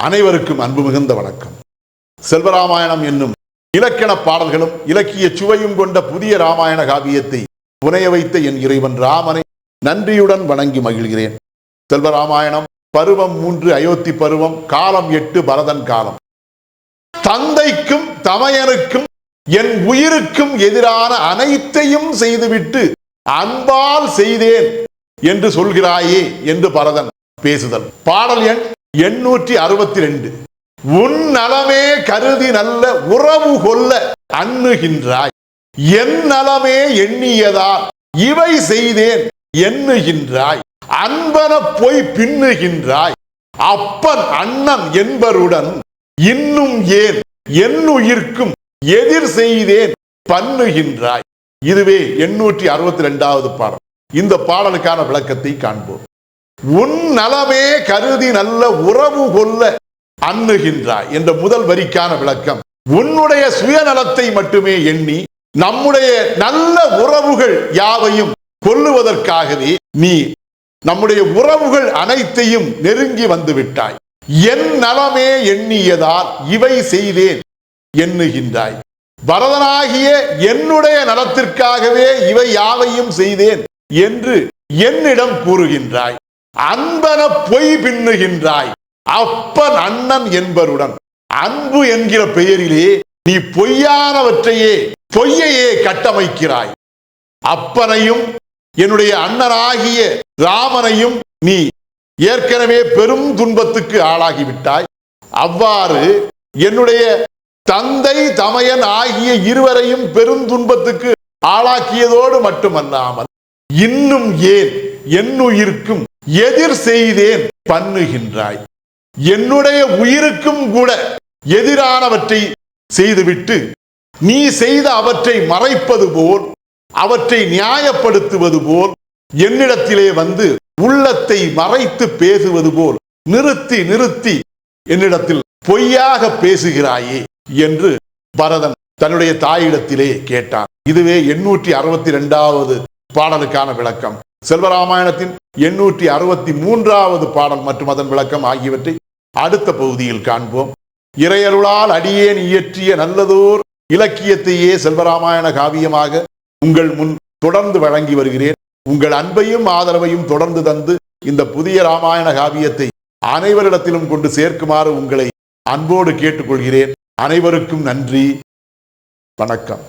அனைவருக்கும் அன்பு மிகுந்த வணக்கம். செல்வராமாயணம் என்னும் இலக்கண பாடல்களும் இலக்கிய சுவையும் கொண்ட புதிய ராமாயண காவியத்தை புனைய வைத்த என் இறைவன் ராமனை நன்றியுடன் வணங்கி மகிழ்கிறேன். செல்வராமாயணம் பருவம் 3 அயோத்தி பருவம், காலம் 8 பரதன் காலம். தந்தைக்கும் தமையனுக்கும் என் உயிருக்கும் எதிரான அனைத்தையும் செய்துவிட்டு அன்பால் செய்தேன் என்று சொல்கிறாயே என்று பரதன் பேசுதல். பாடல் எண் 862. உன் நலமே கருதி நல்ல உறவு கொள்ள அண்ணுகின்றாய், என் நலமே எண்ணியதால் இவை செய்தேன் எண்ணுகின்றாய், அன்பன போய் பின்னுகின்றாய், அப்பன் அண்ணன் என்பருடன் இன்னும் ஏன் என் உயிர்க்கும் எதிர் செய்தேன் பண்ணுகின்றாய். இதுவே 862வது பாடல். இந்த பாடலுக்கான விளக்கத்தை காண்போம். உன் நலமே கருதி நல்ல உறவு கொள்ள அண்ணுகின்றாய் என்ற முதல் வரிக்கான விளக்கம், உன்னுடைய சுயநலத்தை மட்டுமே எண்ணி நம்முடைய நல்ல உறவுகள் யாவையும் கொல்லுவதற்காகவே நீ நம்முடைய உறவுகள் அனைத்தையும் நெருங்கி வந்து விட்டாய். என் நலமே எண்ணியதால் இவை செய்தேன் எண்ணுகின்றாய். பரதனாகிய என்னுடைய நலத்திற்காகவே இவை யாவையும் செய்தேன் என்று என்னிடம் கூறுகின்றாய். அன்பன பொய் பின்னுகின்றாய், அப்பன் அண்ணன் என்பருடன். அன்பு என்கிற பெயரிலே நீ பொய்யையே கட்டமைக்கிறாய். அப்பனையும் என்னுடைய அண்ணனாகிய ராமனையும் நீ ஏற்கனவே பெரும் துன்பத்துக்கு ஆளாகிவிட்டாய். அவ்வாறு என்னுடைய தந்தை தமையன் ஆகிய இருவரையும் பெரும் துன்பத்துக்கு ஆளாக்கியதோடு மட்டுமல்லாமல் இன்னும் ஏன் என் உயிருக்கும் எதிர் செய்தேன் பண்ணுகின்றாய். என்னுடைய உயிருக்கும் கூட எதிரானவற்றை செய்துவிட்டு நீ செய்த அவற்றை மறைப்பது போல், அவற்றை நியாயப்படுத்துவது போல், என்னிடத்திலே வந்து உள்ளத்தை மறைத்து பேசுவது போல் நிறுத்தி என்னிடத்தில் பொய்யாக பேசுகிறாயே என்று பரதன் தன்னுடைய தாயிடத்திலே கேட்டான். இதுவே 862வது பாடலுக்கான விளக்கம். செல்வராமாயணத்தின் 863வது பாடல் மற்றும் அதன் விளக்கம் ஆகியவற்றை அடுத்த பகுதியில் காண்போம். இறையருளால் அடியேன் இயற்றிய நல்லதோர் இலக்கியத்தையே செல்வராமாயண காவியமாக உங்கள் முன் தொடர்ந்து வழங்கி வருகிறேன். உங்கள் அன்பையும் ஆதரவையும் தொடர்ந்து தந்து இந்த புதிய ராமாயண காவியத்தை அனைவரிடத்திலும் கொண்டு சேர்க்குமாறு உங்களை அன்போடு கேட்டுக்கொள்கிறேன். அனைவருக்கும் நன்றி, வணக்கம்.